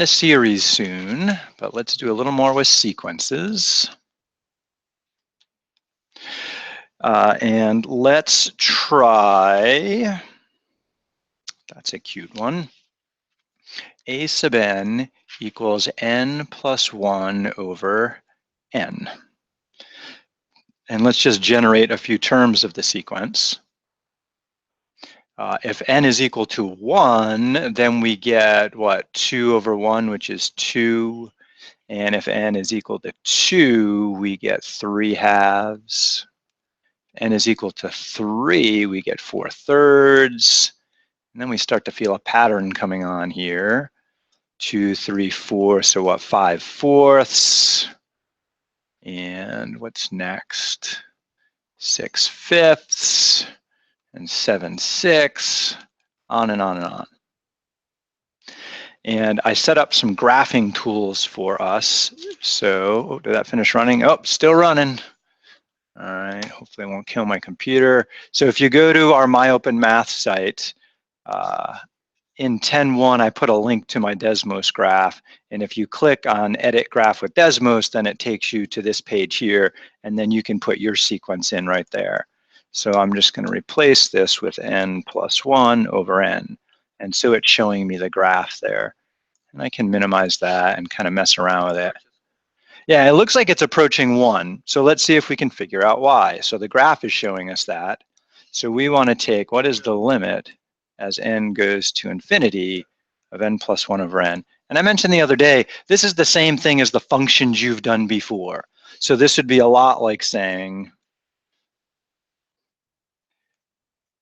into series soon, but let's do a little more with sequences. And let's try, that's a cute one, a sub n equals n plus 1 over n. And let's just generate a few terms of the sequence. If n is equal to 1, then we get, what, 2 over 1, which is 2. And if n is equal to 2, we get 3 halves. N is equal to 3, we get 4/3. And then we start to feel a pattern coming on here. 2, 3, 4, so what, 5/4. And what's next? 6/5. And 7/6, on and on and on. And I set up some graphing tools for us. So did that finish running? Oh, still running. All right, hopefully I won't kill my computer. So if you go to our MyOpenMath site, in 10.1, I put a link to my Desmos graph. And if you click on Edit Graph with Desmos, then it takes you to this page here, and then you can put your sequence in right there. So I'm just going to replace this with n plus 1 over n. And so it's showing me the graph there. And I can minimize that and kind of mess around with it. Yeah, it looks like it's approaching 1. So let's see if we can figure out why. So the graph is showing us that. So we want to take, what is the limit as n goes to infinity of n plus 1 over n? And I mentioned the other day, this is the same thing as the functions you've done before. So this would be a lot like saying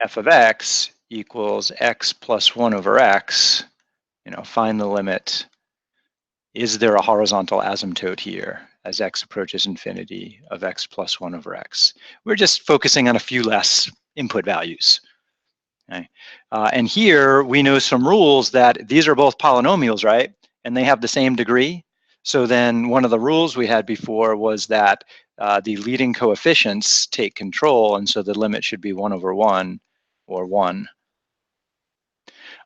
f of x equals x plus 1 over x, find the limit. Is there a horizontal asymptote here as x approaches infinity of x plus 1 over x? We're just focusing on a few less input values. Okay. And here we know some rules that these are both polynomials, right? And they have the same degree. So then one of the rules we had before was that the leading coefficients take control, and so the limit should be 1 over 1 or 1.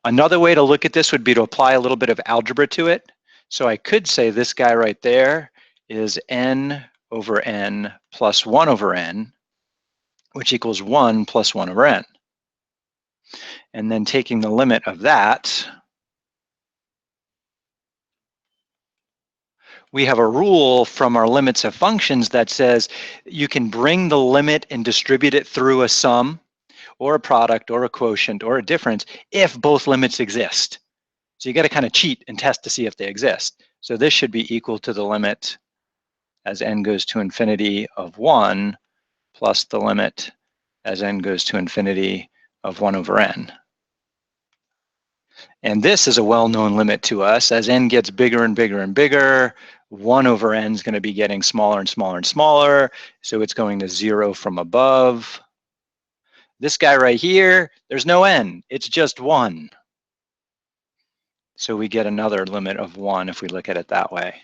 Another way to look at this would be to apply a little bit of algebra to it. So I could say this guy right there is n over n plus 1 over n, which equals 1 plus 1 over n. And then taking the limit of that, we have a rule from our limits of functions that says you can bring the limit and distribute it through a sum or a product or a quotient or a difference if both limits exist. So you got to kind of cheat and test to see if they exist. So this should be equal to the limit as n goes to infinity of 1 plus the limit as n goes to infinity of 1 over n. And this is a well-known limit to us. As n gets bigger and bigger and bigger, 1 over n is going to be getting smaller and smaller and smaller. So it's going to 0 from above. This guy right here, there's no n, it's just 1. So we get another limit of 1 if we look at it that way.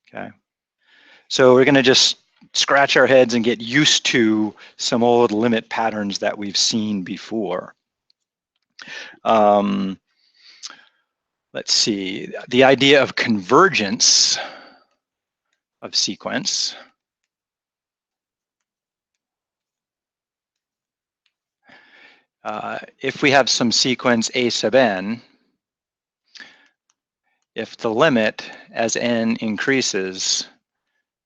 Okay. So we're going to just scratch our heads and get used to some old limit patterns that we've seen before. Let's see, the idea of convergence of sequence. If we have some sequence a sub n, if the limit as n increases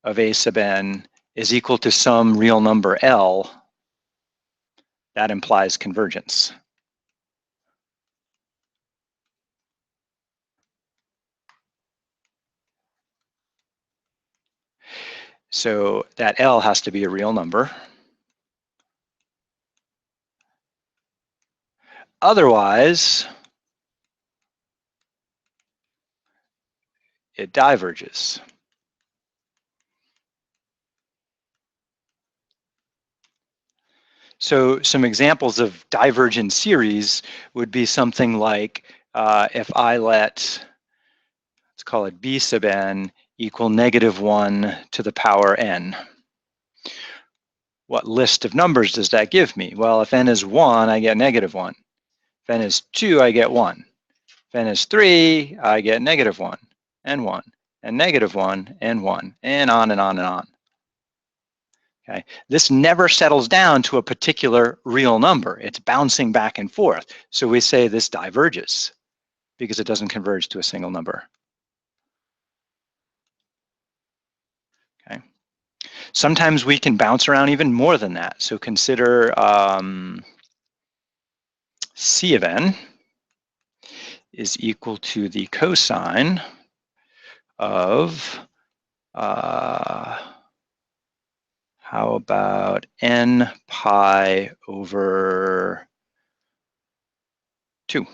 of a sub n is equal to some real number L, that implies convergence. So that L has to be a real number. Otherwise, it diverges. So some examples of divergent series would be something like if I let, let's call it b sub n equal -1 to the power n. What list of numbers does that give me? Well, if n is 1, I get -1. If n is 2, I get 1. If n is 3, I get -1 and 1 and -1 and 1 and on and on and on. Okay, this never settles down to a particular real number. It's bouncing back and forth. So we say this diverges because it doesn't converge to a single number. Okay. Sometimes we can bounce around even more than that. So consider C of n is equal to the cosine of, how about n pi over 2?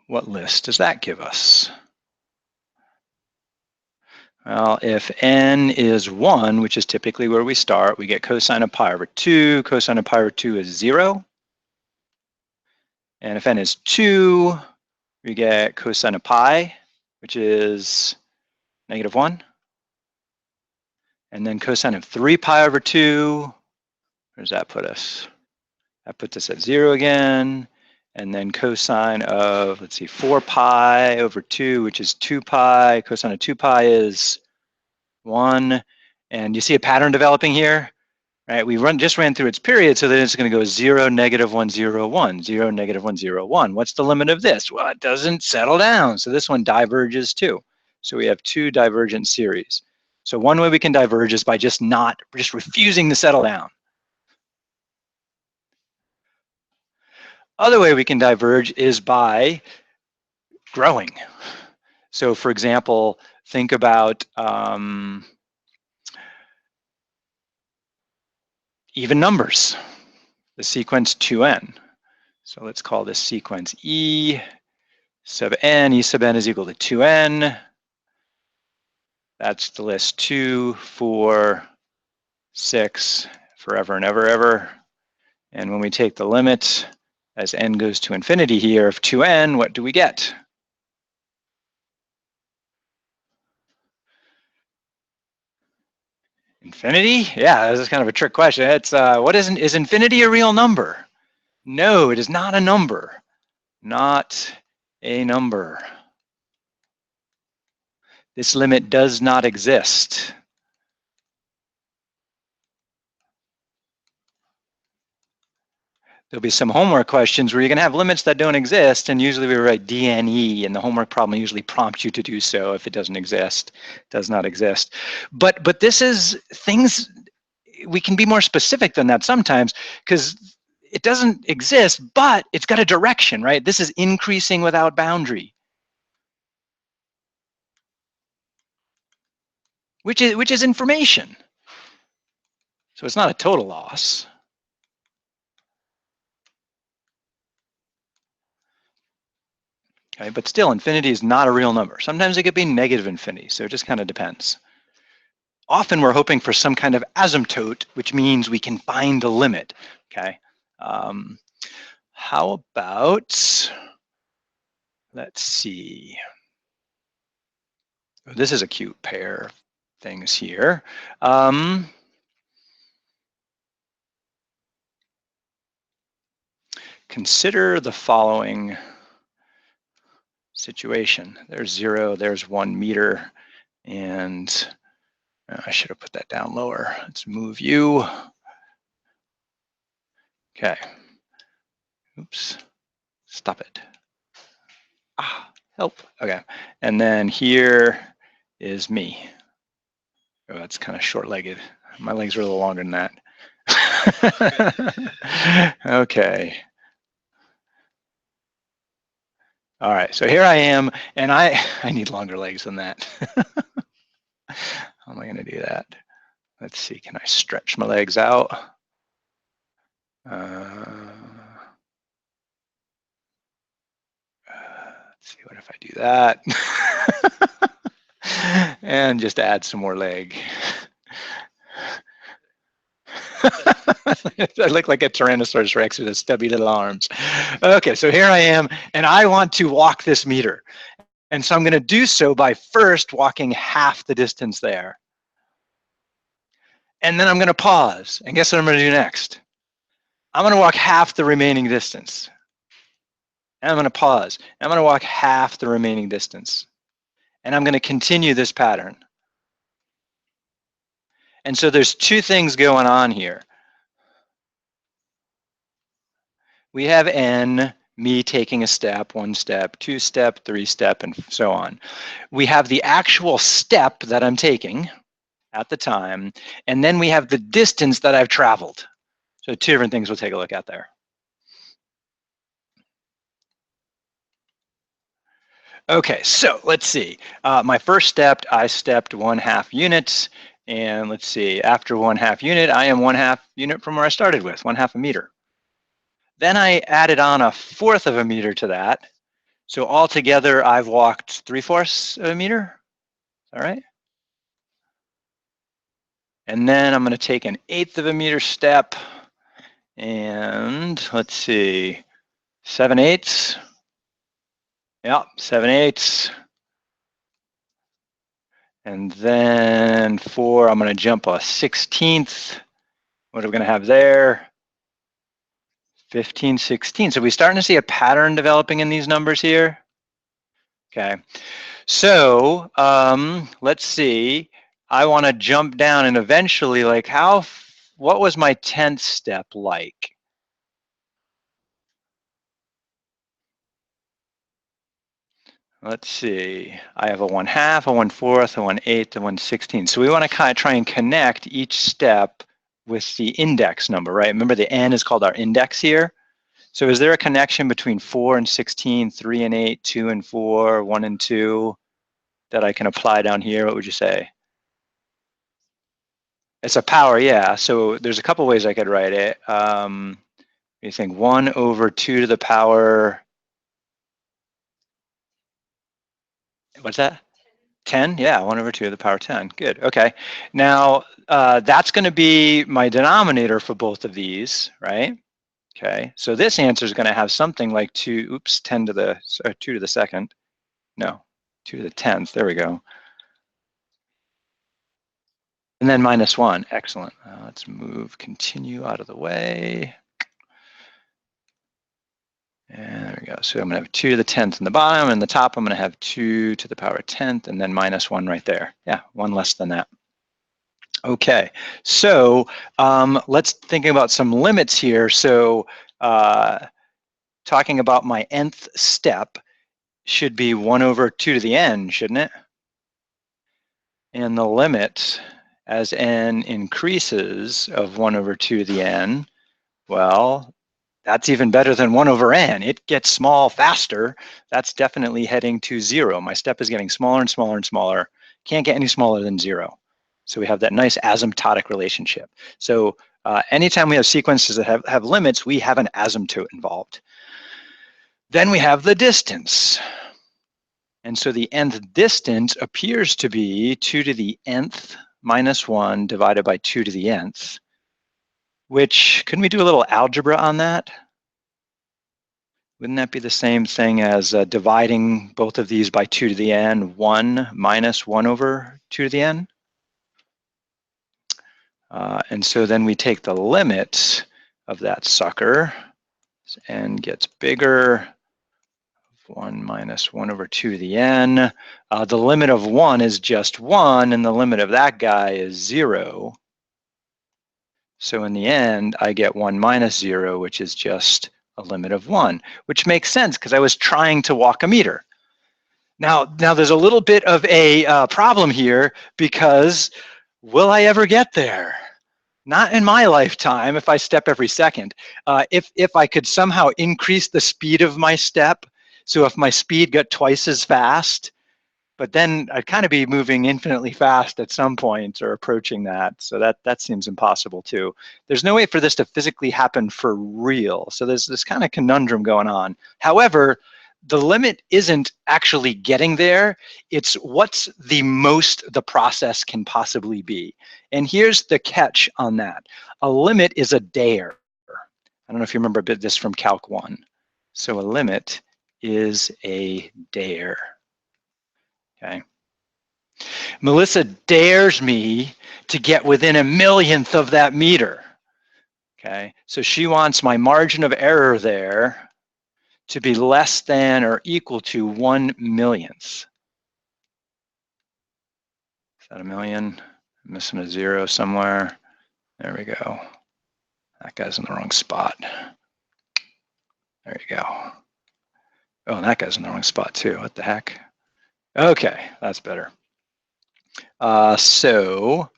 What list does that give us? Well, if n is 1, which is typically where we start, we get cosine of pi over 2. Cosine of pi over 2 is 0. And if n is 2, we get cosine of pi, which is -1. And then cosine of 3 pi over 2, where does that put us? That puts us at 0 again. And then cosine of, let's see, 4 pi over 2, which is 2 pi. Cosine of 2 pi is 1. And you see a pattern developing here, right? We just ran through its period, so then it's going to go 0, -1, 0, 1, 0, -1, 0, 1. What's the limit of this? Well, it doesn't settle down, so this one diverges too. So we have two divergent series. So one way we can diverge is by just refusing to settle down. Other way we can diverge is by growing. So for example, think about even numbers, the sequence 2n. So let's call this sequence E sub n. E sub n is equal to 2n. That's the list 2, 4, 6, forever and ever, ever. And when we take the limit as n goes to infinity here of 2n, what do we get? Infinity? Yeah, this is kind of a trick question. It's is infinity a real number? No, it is not a number. Not a number. This limit does not exist. There'll be some homework questions where you're going to have limits that don't exist, and usually we write DNE, and the homework problem usually prompts you to do so if it doesn't exist, does not exist. But this is things, we can be more specific than that sometimes, because it doesn't exist, but it's got a direction, right? This is increasing without boundary, which is information. So it's not a total loss. Okay, but still, infinity is not a real number. Sometimes it could be negative infinity, so it just kind of depends. Often we're hoping for some kind of asymptote, which means we can find a limit, okay? How about, let's see. This is a cute pair of things here. Consider the following situation. There's 0, there's 1 meter, and I should have put that down lower. Let's move you. Okay. Oops. Stop it. Ah, help. Okay. And then here is me. Oh, that's kind of short-legged. My legs are a little longer than that. Okay. All right, so here I am, and I need longer legs than that. How am I going to do that? Let's see, can I stretch my legs out? Let's see, what if I do that? And just add some more leg. I look like a Tyrannosaurus Rex with his stubby little arms. Okay, so here I am, and I want to walk this meter. And so I'm going to do so by first walking half the distance there. And then I'm going to pause. And guess what I'm going to do next? I'm going to walk half the remaining distance. And I'm going to pause. I'm going to walk half the remaining distance. And I'm going to continue this pattern. And so there's two things going on here. We have n, me taking a step, 1 step, 2 step, 3 step, and so on. We have the actual step that I'm taking at the time, and then we have the distance that I've traveled. So two different things we'll take a look at there. Okay, so let's see. My first step, I stepped 1/2 units, and let's see, after 1/2 unit, I am 1/2 unit from where I started with, 1/2 a meter. Then I added on 1/4 of a meter to that. So altogether, I've walked 3/4 of a meter. All right. And then I'm going to take 1/8 of a meter step, and let's see, 7/8. Yeah, 7/8. And then 4, I'm going to jump a 1/16. What are we going to have there? 15/16. So we're starting to see a pattern developing in these numbers here. Okay. So let's see. I want to jump down and eventually, like, what was my 10th step like? Let's see. I have a 1/2, a 1/4, a 1/8, a 1/16. So we want to kind of try and connect each step with the index number, right? Remember, the n is called our index here. So is there a connection between 4 and 16, 3 and 8, 2 and 4, 1 and 2 that I can apply down here? What would you say? It's a power, yeah. So there's a couple ways I could write it. You think 1/2 to the power, what's that? 10? Yeah, 1/2 to the power 10. Good, okay. Now, that's going to be my denominator for both of these, right? Okay, so this answer is going to have something like 2 to the 2 to the second. No, 2 to the 10th. There we go. And then -1. Excellent. Let's continue out of the way. And there we go. So I'm going to have 2 to the 10th in the bottom, and the top I'm going to have 2 to the power 10th, and then -1 right there. Yeah, 1 less than that. Okay, so let's think about some limits here. So talking about my nth step should be 1/2 to the n, shouldn't it? And the limit as n increases of 1/2 to the n, well, that's even better than 1/n. It gets small faster. That's definitely heading to 0. My step is getting smaller and smaller and smaller. Can't get any smaller than 0. So we have that nice asymptotic relationship. So anytime we have sequences that have limits, we have an asymptote involved. Then we have the distance. And so the nth distance appears to be 2 to the nth minus 1 divided by 2 to the nth, which, couldn't we do a little algebra on that? Wouldn't that be the same thing as dividing both of these by 2 to the n, 1 minus 1/2 to the n? And so then we take the limit of that sucker, as n gets bigger, 1 minus 1/2 to the n. The limit of 1 is just 1, and the limit of that guy is 0. So in the end, I get 1 minus 0, which is just a limit of 1, which makes sense because I was trying to walk a meter. Now there's a little bit of a problem here, because will I ever get there? Not in my lifetime if I step every second. If I could somehow increase the speed of my step, so if my speed got twice as fast, but then I'd kind of be moving infinitely fast at some point or approaching that. So that seems impossible too. There's no way for this to physically happen for real. So there's this kind of conundrum going on. However, the limit isn't actually getting there. It's what's the most the process can possibly be. And here's the catch on that. A limit is a dare. I don't know if you remember this from Calc 1. So a limit is a dare. Okay. Melissa dares me to get within 1/1000th of that meter. Okay, so she wants my margin of error there to be less than or equal to 1/millionth. Is that a million? I'm missing a zero somewhere. There we go. That guy's in the wrong spot. There you go. Oh, and that guy's in the wrong spot too. What the heck? Okay, that's better. So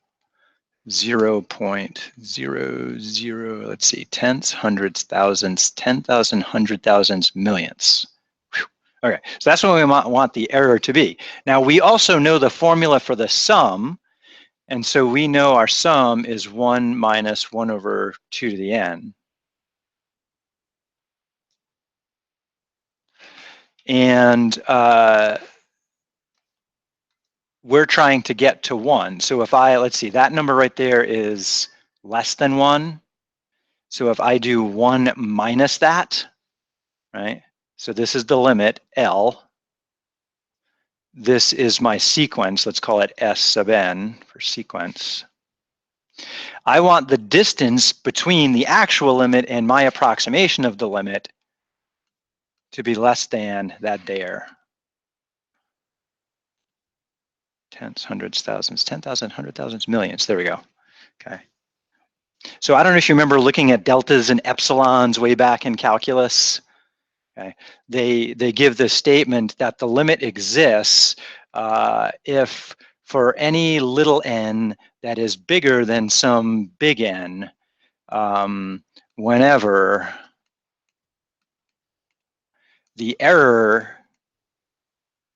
0.00, let's see, tenths, hundreds, thousandths, 10,000, 100,000, millionths. Whew. Okay, so that's what we want the error to be. Now we also know the formula for the sum, and so we know our sum is 1 minus 1 over 2 to the n. And we're trying to get to 1. So if let's see, that number right there is less than 1. So if I do 1 minus that, right? So this is the limit, L. This is my sequence. Let's call it S sub n for sequence. I want the distance between the actual limit and my approximation of the limit to be less than that there. Tenths, hundreds, thousands, 10,000, 100,000, millions. There we go. Okay. So I don't know if you remember looking at deltas and epsilons way back in calculus. Okay. They give the statement that the limit exists if for any little n that is bigger than some big N, whenever the error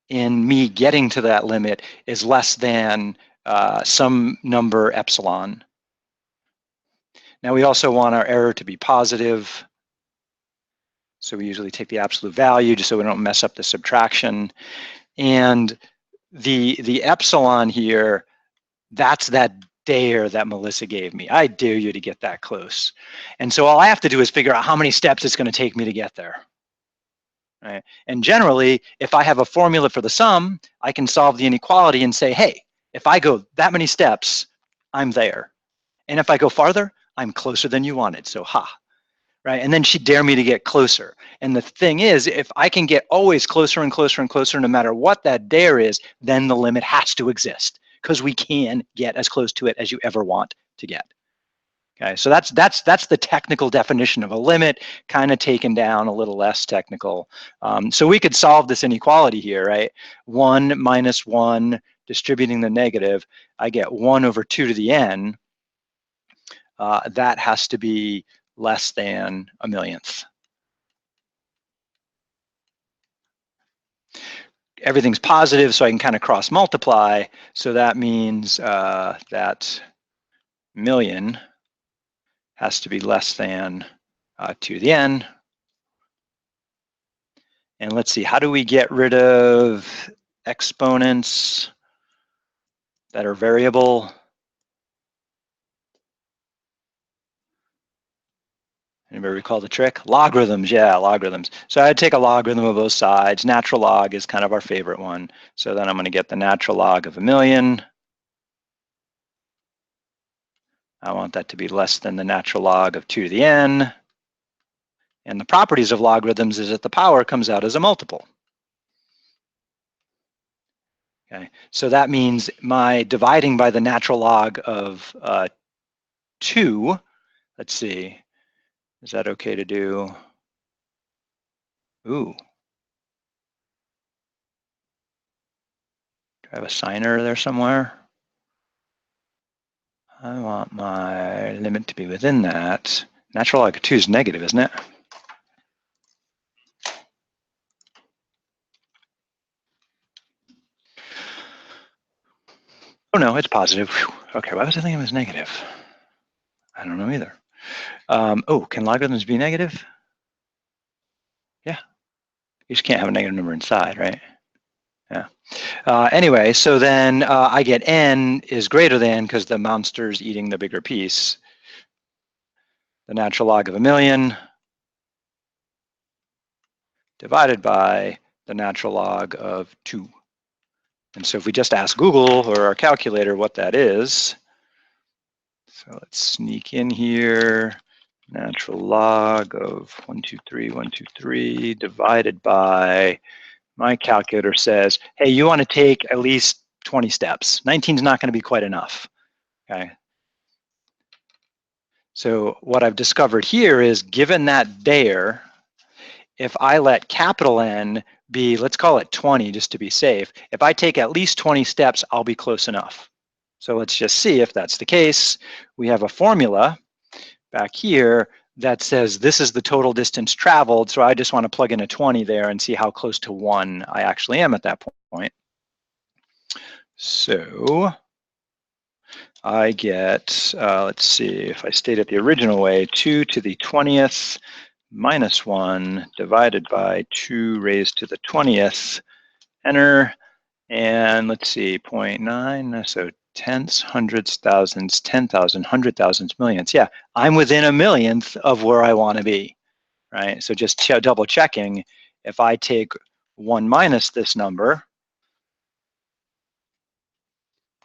in me getting to that limit is less than some number epsilon. Now we also want our error to be positive. So we usually take the absolute value just so we don't mess up the subtraction. And the epsilon here, that's that dare that Melissa gave me. I dare you to get that close. And so all I have to do is figure out how many steps it's going to take me to get there. Right? And generally, if I have a formula for the sum, I can solve the inequality and say, hey, if I go that many steps, I'm there. And if I go farther, I'm closer than you wanted. So ha. Right? And then she'd dare me to get closer. And the thing is, if I can get always closer and closer and closer, no matter what that dare is, then the limit has to exist because we can get as close to it as you ever want to get. Okay, so that's the technical definition of a limit, kind of taken down a little less technical. So we could solve this inequality here, right? 1 minus 1 distributing the negative, I get 1 over 2 to the n. That has to be less than a millionth. Everything's positive, so I can kind of cross multiply. So that means that million has to be less than 2 to the n. And let's see, how do we get rid of exponents that are variable? Anybody recall the trick? Logarithms, yeah, logarithms. So I'd take a logarithm of both sides. Natural log is kind of our favorite one. So then I'm going to get the natural log of a million. I want that to be less than the natural log of 2 to the n. And the properties of logarithms is that the power comes out as a multiple. Okay, so that means my dividing by the natural log of 2, let's see, is that okay to do? Ooh. Do I have a signer there somewhere? I want my limit to be within that. Natural log of 2 is negative, isn't it? Oh no, it's positive. Whew. Okay, why was I thinking it was negative? I don't know either. Oh, can logarithms be negative? Yeah. You just can't have a negative number inside, right? Yeah. Anyway, so then I get n is greater than, because the monster's eating the bigger piece, the natural log of a million divided by the natural log of 2. And so if we just ask Google or our calculator what that is, so let's sneak in here, natural log of 123 divided by, my calculator says, hey, you want to take at least 20 steps. 19 is not going to be quite enough. Okay. So what I've discovered here is, given that there, if I let capital N be, let's call it 20 just to be safe, if I take at least 20 steps, I'll be close enough. So let's just see if that's the case. We have a formula back here that says this is the total distance traveled. So I just want to plug in a 20 there and see how close to 1 I actually am at that point. So I get, let's see, if I state it the original way, 2 to the 20th minus 1 divided by 2 raised to the 20th, enter, and let's see, 0.9, so tenths, hundreds, thousands, 10,000, 100,000, millions. Yeah, I'm within a millionth of where I want to be, right? So just double checking, if I take 1 minus this number,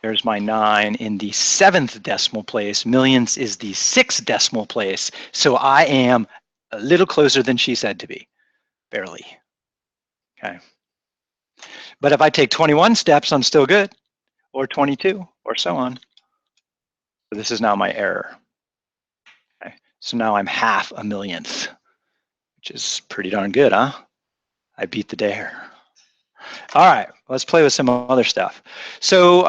there's my 9 in the 7th decimal place. Millions is the 6th decimal place. So I am a little closer than she said to be, barely. Okay. But if I take 21 steps, I'm still good, or 22, or so on. So this is now my error. Okay. So now I'm half a millionth, which is pretty darn good, huh? I beat the dare. All right, let's play with some other stuff. So,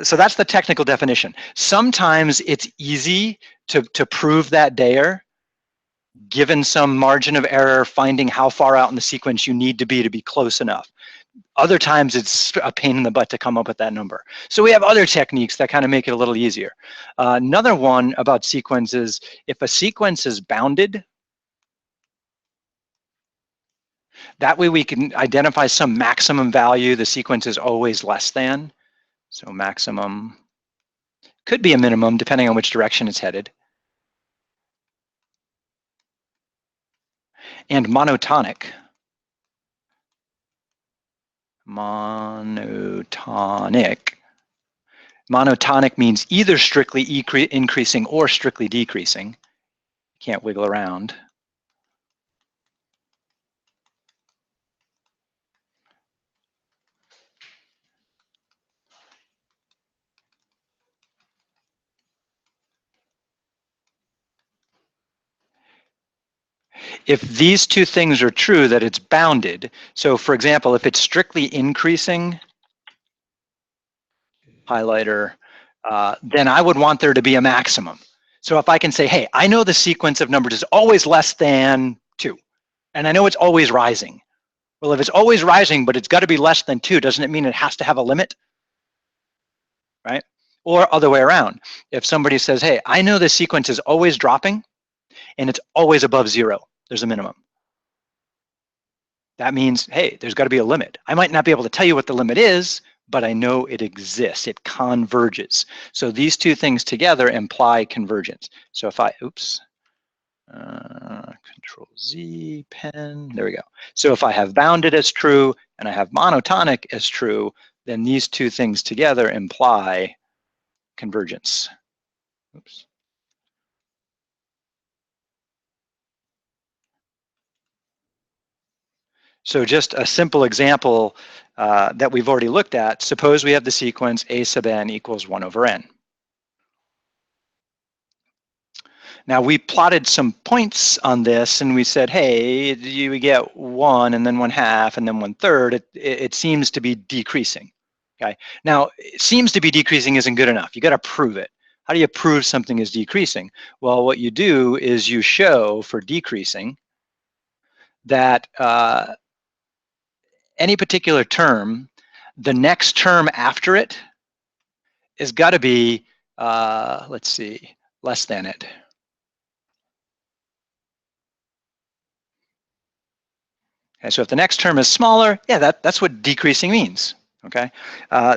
so that's the technical definition. Sometimes it's easy to prove that dare, given some margin of error, finding how far out in the sequence you need to be close enough. Other times it's a pain in the butt to come up with that number. So we have other techniques that kind of make it a little easier. Another one about sequences, if a sequence is bounded, that way we can identify some maximum value. The sequence is always less than. So maximum could be a minimum depending on which direction it's headed. And monotonic. Monotonic means either strictly increasing or strictly decreasing. Can't wiggle around. If these two things are true, that it's bounded. So for example, if it's strictly increasing, highlighter, then I would want there to be a maximum. So if I can say, hey, I know the sequence of numbers is always less than 2, and I know it's always rising. Well, if it's always rising, but it's got to be less than 2, doesn't it mean it has to have a limit? Right? Or other way around. If somebody says, hey, I know the sequence is always dropping, and it's always above 0, there's a minimum. That means, hey, there's got to be a limit. I might not be able to tell you what the limit is, but I know it exists. It converges. So these two things together imply convergence. So if I, oops, Control Z, pen, there we go. So if I have bounded as true and I have monotonic as true, then these two things together imply convergence. Oops. So just a simple example that we've already looked at. Suppose we have the sequence a sub n equals 1 over n. Now we plotted some points on this and we said, hey, you get 1 and then 1/2 and then 1/3. It seems to be decreasing. Okay. Now, it seems to be decreasing isn't good enough. You got to prove it. How do you prove something is decreasing? Well, what you do is you show for decreasing that any particular term, the next term after it has got to be, let's see, less than it. Okay, so if the next term is smaller, yeah, that's what decreasing means. Okay,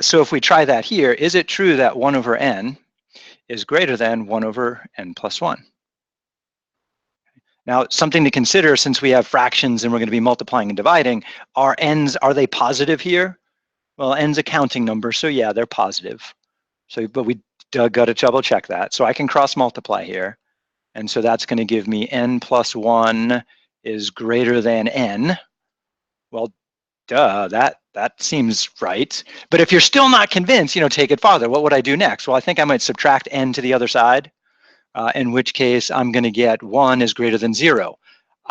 so if we try that here, is it true that 1 over n is greater than 1 over n plus 1? Now, something to consider, since we have fractions and we're going to be multiplying and dividing, are they positive here? Well, n's a counting number, so yeah, they're positive. So, but we got to double check that. So I can cross multiply here, And so that's going to give me n plus 1 is greater than n. Well, duh, that seems right. But if you're still not convinced, take it farther. What would I do next? Well, I think I might subtract n to the other side, in which case I'm going to get 1 is greater than 0.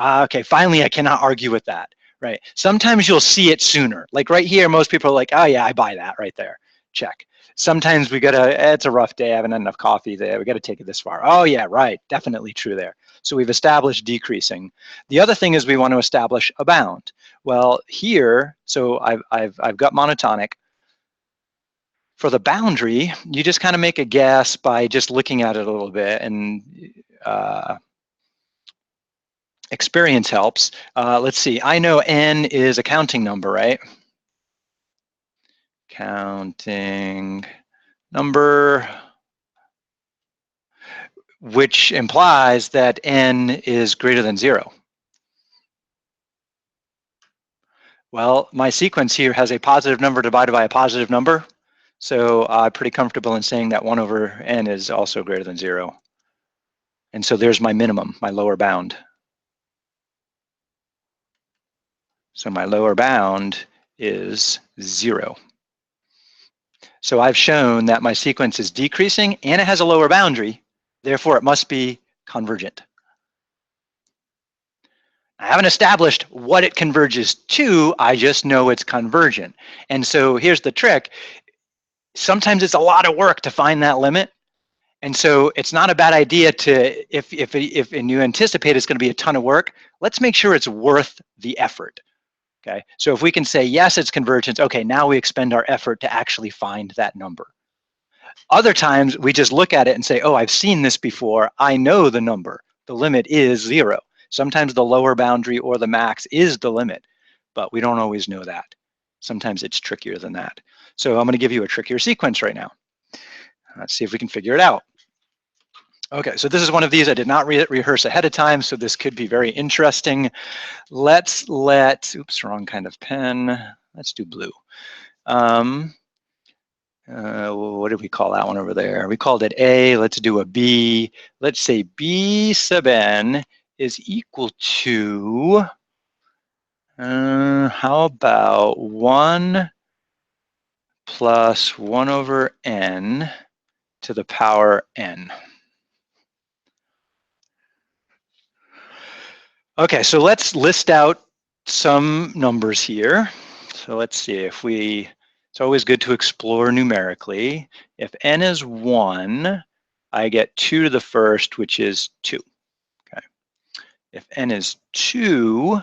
Okay, finally, I cannot argue with that, right? Sometimes you'll see it sooner. Like right here, most people are like, oh yeah, I buy that right there. Check. Sometimes we gotta, it's a rough day, I haven't had enough coffee there, we gotta take it this far. Oh yeah, right, definitely true there. So we've established decreasing. The other thing is we want to establish a bound. Well, here, so I've got monotonic. For the boundary, you just kind of make a guess by just looking at it a little bit, and experience helps. Let's see, I know n is a counting number, right? Counting number, which implies that n is greater than 0. Well, my sequence here has a positive number divided by a positive number, so I'm pretty comfortable in saying that 1 over n is also greater than 0. And so there's my minimum, my lower bound. So my lower bound is 0. So I've shown that my sequence is decreasing and it has a lower boundary, therefore it must be convergent. I haven't established what it converges to, I just know it's convergent. And so here's the trick. Sometimes it's a lot of work to find that limit. And so it's not a bad idea to, if you anticipate it's going to be a ton of work, let's make sure it's worth the effort. Okay, so if we can say, yes, it's convergence, okay, now we expend our effort to actually find that number. Other times we just look at it and say, oh, I've seen this before, I know the number, the limit is 0. Sometimes the lower boundary or the max is the limit, but we don't always know that. Sometimes it's trickier than that. So I'm going to give you a trickier sequence right now. Let's see if we can figure it out. Okay, so this is one of these I did not rehearse ahead of time, so this could be very interesting. Let's oops, wrong kind of pen. Let's do blue. What did we call that one over there? We called it A. Let's do a B. Let's say B sub n is equal to, how about 1 plus 1 over n to the power n. Okay, so let's list out some numbers here. So let's see if it's always good to explore numerically. If n is 1, I get 2 to the first, which is 2. Okay. If n is 2,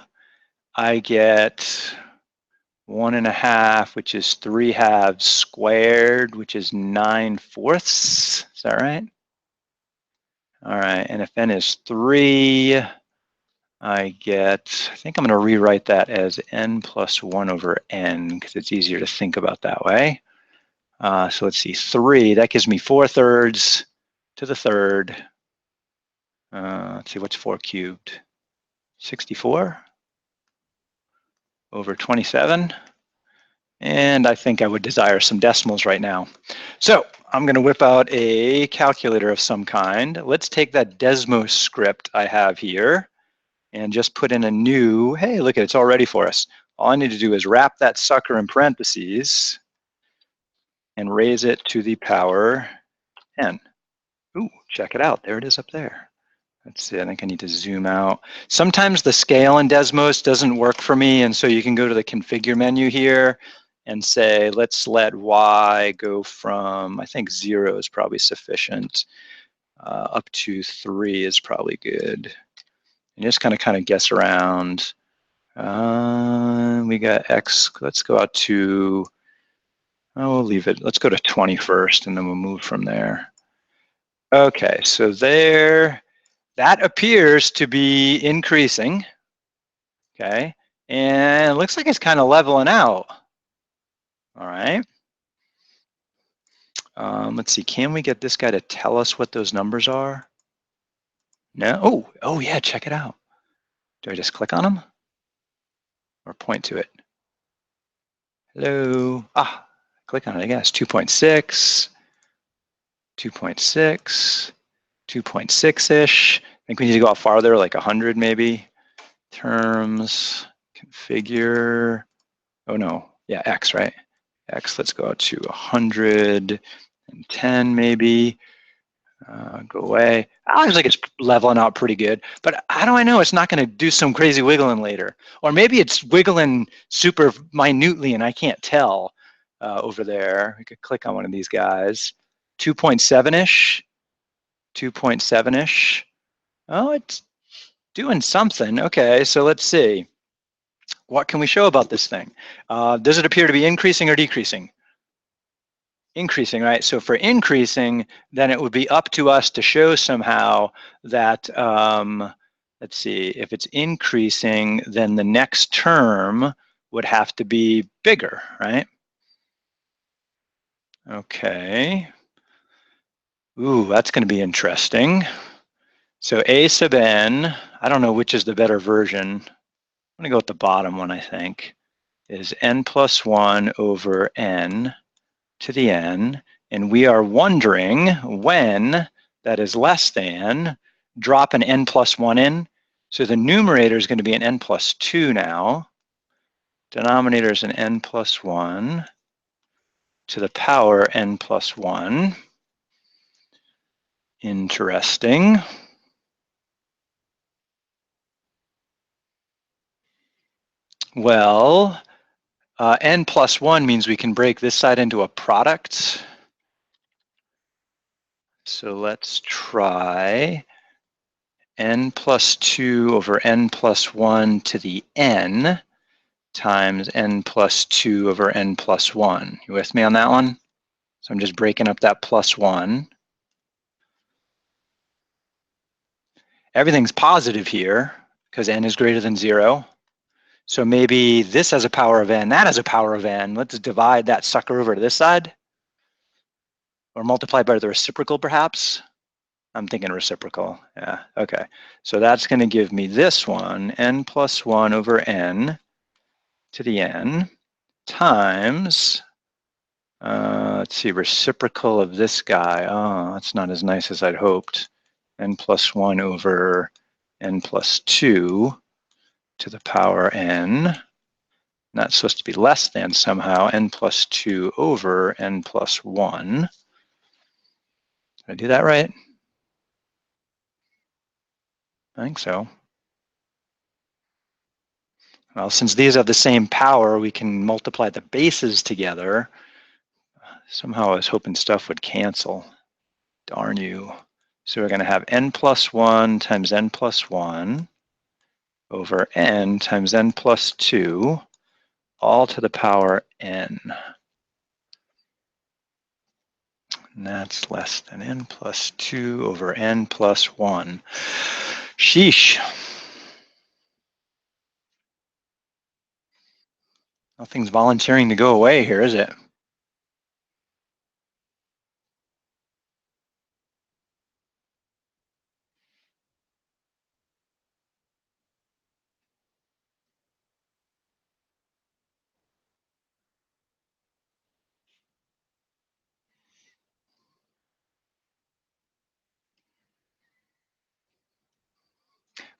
I get 1.5, which is 3/2 squared, which is 9/4. Is that right? All right, and if n is 3, I get, I think I'm going to rewrite that as n plus 1 over n because it's easier to think about that way. So let's see, 3, that gives me 4/3 to the third. Let's see, what's 4 cubed? 64 over 27. And I think I would desire some decimals right now. So I'm going to whip out a calculator of some kind. Let's take that Desmos script I have here and just put in a new, hey, look, it's all ready for us. All I need to do is wrap that sucker in parentheses and raise it to the power n. Ooh, check it out. There it is up there. Let's see, I think I need to zoom out. Sometimes the scale in Desmos doesn't work for me, and so you can go to the configure menu here and say, let's let y go from, I think 0 is probably sufficient, up to 3 is probably good. And just kind of guess around. We got x, let's go out to, oh, we'll leave it. Let's go to 20 first, and then we'll move from there. Okay, so there, that appears to be increasing, okay? And it looks like it's kind of leveling out, all right? Let's see, can we get this guy to tell us what those numbers are? No, oh yeah, check it out. Do I just click on them? Or point to it? Hello, click on it, I guess, 2.6, 2.6, 2.6-ish. think we need to go out farther, like 100 maybe. Terms, configure, oh no, yeah, X, right? X, let's go out to 110 maybe. Go away. I looks like it's leveling out pretty good, but how do I know it's not going to do some crazy wiggling later? Or maybe it's wiggling super minutely and I can't tell over there. We could click on one of these guys. 2.7-ish, 2.7-ish. Oh, it's doing something. Okay, so let's see. What can we show about this thing? Does it appear to be increasing or decreasing? Increasing, right? So for increasing, then it would be up to us to show somehow that, let's see, if it's increasing, then the next term would have to be bigger, right? Okay. Ooh, that's going to be interesting. So a sub n, I don't know which is the better version. I'm going to go with the bottom one, I think, is n plus 1 over n to the n, and we are wondering when that is less than, drop an n plus 1 in. So the numerator is going to be an n plus 2 now. Denominator is an n plus 1 to the power n plus 1. Interesting. Well, n plus 1 means we can break this side into a product. So let's try n plus 2 over n plus 1 to the n times n plus 2 over n plus 1. You with me on that one? So I'm just breaking up that plus 1. Everything's positive here because n is greater than 0. So maybe this has a power of n, that has a power of n. Let's divide that sucker over to this side. Or multiply by the reciprocal, perhaps. I'm thinking reciprocal. Yeah, okay. So that's going to give me this one, n plus 1 over n to the n times, let's see, reciprocal of this guy. Oh, that's not as nice as I'd hoped. N plus 1 over n plus 2 to the power n. That's supposed to be less than somehow, n plus 2 over n plus 1. Did I do that right? I think so. Well, since these have the same power, we can multiply the bases together. Somehow I was hoping stuff would cancel. Darn you. So we're going to have n plus 1 times n plus 1 over n times n plus 2, all to the power n. And that's less than n plus 2 over n plus 1. Sheesh. Nothing's volunteering to go away here, is it?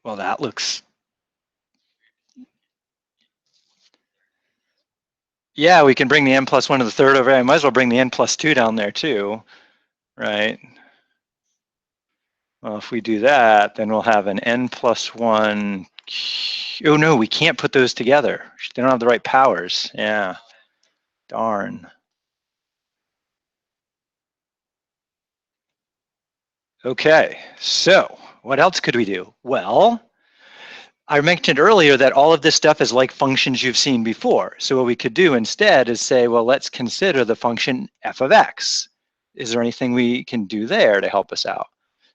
Well, that looks... Yeah, we can bring the n plus 1 to the third over. I might as well bring the n plus 2 down there too, right? Well, if we do that, then we'll have an n plus 1. Oh no, we can't put those together. They don't have the right powers. Yeah, darn. Okay, so what else could we do? Well, I mentioned earlier that all of this stuff is like functions you've seen before. So what we could do instead is say, well, let's consider the function f of x. Is there anything we can do there to help us out?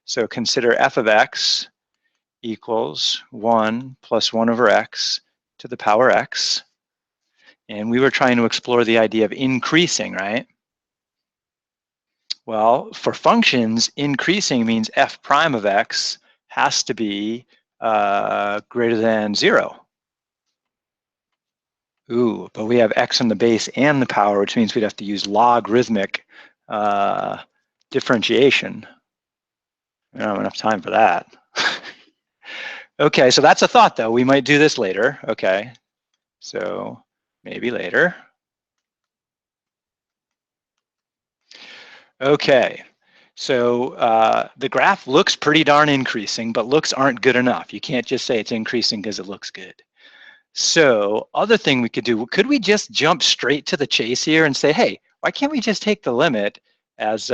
So consider f of x equals 1 plus 1 over x to the power x. And we were trying to explore the idea of increasing, right? Well, for functions, increasing means f prime of x has to be greater than 0. Ooh, but we have x in the base and the power, which means we'd have to use logarithmic differentiation. We don't have enough time for that. Okay, so that's a thought though. We might do this later. Okay, so maybe later. Okay, so the graph looks pretty darn increasing, but looks aren't good enough. You can't just say it's increasing because it looks good. So other thing we could do, could we just jump straight to the chase here and say, hey, why can't we just take the limit as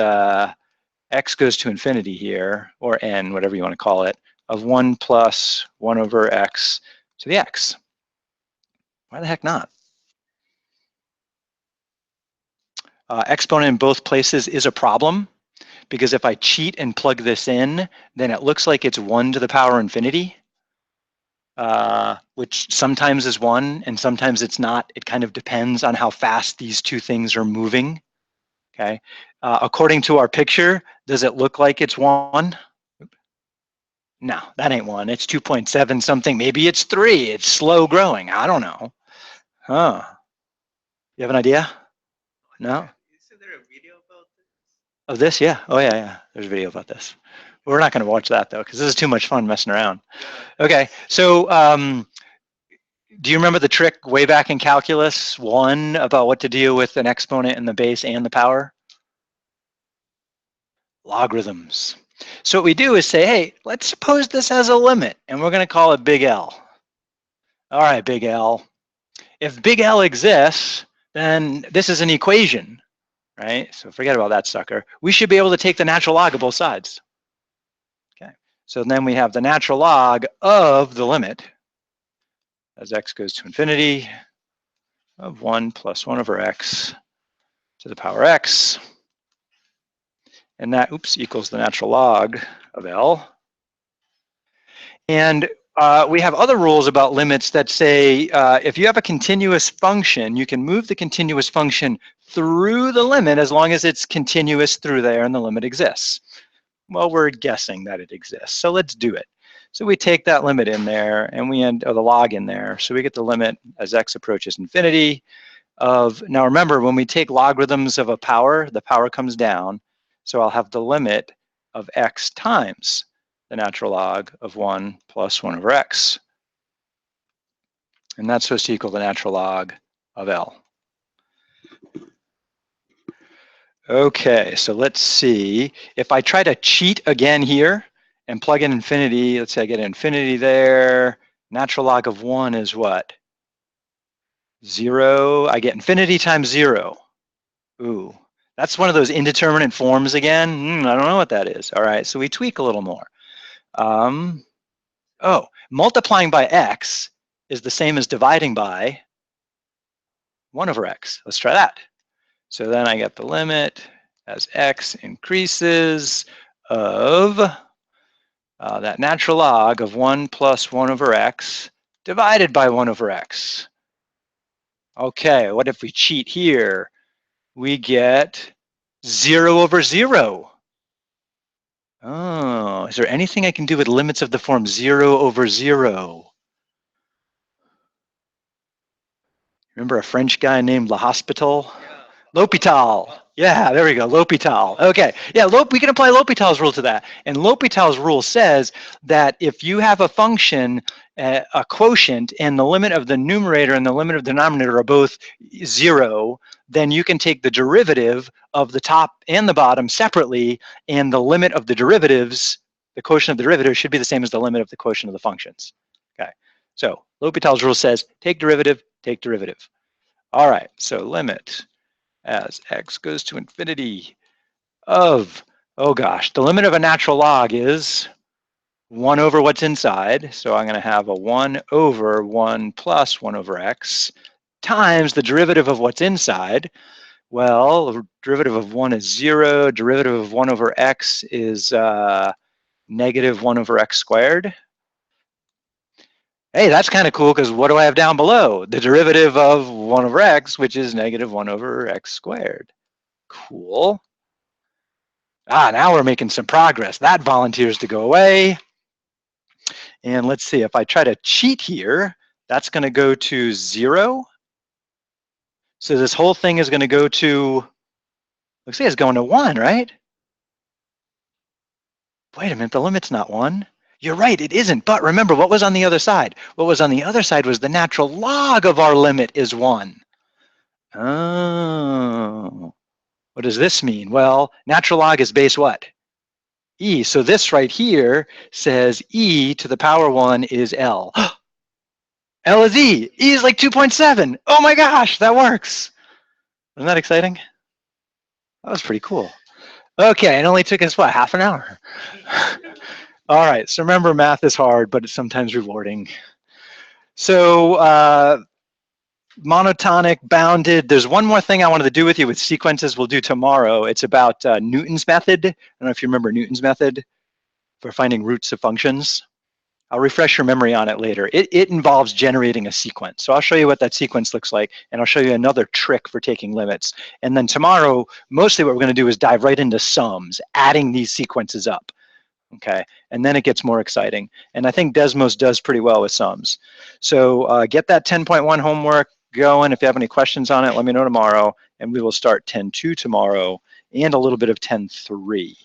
x goes to infinity here, or n, whatever you want to call it, of 1 plus 1 over x to the x? Why the heck not? Exponent in both places is a problem, because if I cheat and plug this in, then it looks like it's 1 to the power infinity, which sometimes is 1 and sometimes it's not. It kind of depends on how fast these two things are moving. Okay. According to our picture, does it look like it's 1? No, that ain't 1. It's 2.7 something. Maybe it's 3. It's slow growing. I don't know. Huh. You have an idea? No? Isn't there a video about this? Of this? Yeah. Oh, yeah, yeah. There's a video about this. We're not going to watch that, though, because this is too much fun messing around. Yeah. Okay. So do you remember the trick way back in Calculus 1 about what to do with an exponent in the base and the power? Logarithms. So what we do is say, hey, let's suppose this has a limit, and we're going to call it big L. All right, big L. If big L exists, then this is an equation, right? So forget about that sucker. We should be able to take the natural log of both sides. Okay. So then we have the natural log of the limit as x goes to infinity of 1 plus 1 over x to the power x. And that, oops, equals the natural log of L. And we have other rules about limits that say if you have a continuous function, you can move the continuous function through the limit as long as it's continuous through there and the limit exists. Well, we're guessing that it exists, so let's do it. So we take that limit in there and we end, or the log in there, so we get the limit as x approaches infinity of, now remember, when we take logarithms of a power, the power comes down, so I'll have the limit of x times the natural log of 1 plus 1 over x. And that's supposed to equal the natural log of L. Okay, so let's see. If I try to cheat again here and plug in infinity, let's say I get infinity there, natural log of 1 is what? 0. I get infinity times 0. Ooh, that's one of those indeterminate forms again. I don't know what that is. All right, so we tweak a little more. Oh, multiplying by x is the same as dividing by 1 over x. Let's try that. So then I get the limit as x increases of that natural log of 1 plus 1 over x divided by 1 over x. Okay, what if we cheat here? We get 0 over 0. Oh, is there anything I can do with limits of the form 0 over 0? Remember a French guy named L'Hospital? L'Hôpital. Yeah, there we go, L'Hôpital. Okay, yeah, we can apply L'Hôpital's rule to that. And L'Hôpital's rule says that if you have a function, a quotient, and the limit of the numerator and the limit of the denominator are both 0, then you can take the derivative of the top and the bottom separately, and the limit of the derivatives, the quotient of the derivative, should be the same as the limit of the quotient of the functions. Okay, so L'Hôpital's rule says take derivative, take derivative. All right, so limit as x goes to infinity of, oh gosh, the limit of a natural log is 1 over what's inside. So I'm going to have a 1 over 1 plus 1 over x times the derivative of what's inside. Well, the derivative of 1 is 0. Derivative of 1 over x is negative 1 over x squared. Hey, that's kind of cool, because what do I have down below? The derivative of 1 over x, which is negative 1 over x squared. Cool. Now we're making some progress. That volunteers to go away. And let's see, if I try to cheat here, that's going to go to 0. So this whole thing is going to go to, looks like it's going to 1, right? Wait a minute, the limit's not 1. You're right, it isn't. But remember, what was on the other side? What was on the other side was the natural log of our limit is 1. Oh, what does this mean? Well, natural log is base what? E. So this right here says e to the power 1 is L. L is E. E is like 2.7. Oh my gosh, that works. Isn't that exciting? That was pretty cool. Okay, it only took us, what, half an hour? All right, so remember, math is hard, but it's sometimes rewarding. So monotonic, bounded. There's one more thing I wanted to do with you with sequences we'll do tomorrow. It's about Newton's method. I don't know if you remember Newton's method for finding roots of functions. I'll refresh your memory on it later. It involves generating a sequence. So I'll show you what that sequence looks like, and I'll show you another trick for taking limits. And then tomorrow, mostly what we're going to do is dive right into sums, adding these sequences up. Okay, and then it gets more exciting. And I think Desmos does pretty well with sums. So get that 10.1 homework going. If you have any questions on it, let me know tomorrow, and we will start 10.2 tomorrow and a little bit of 10.3.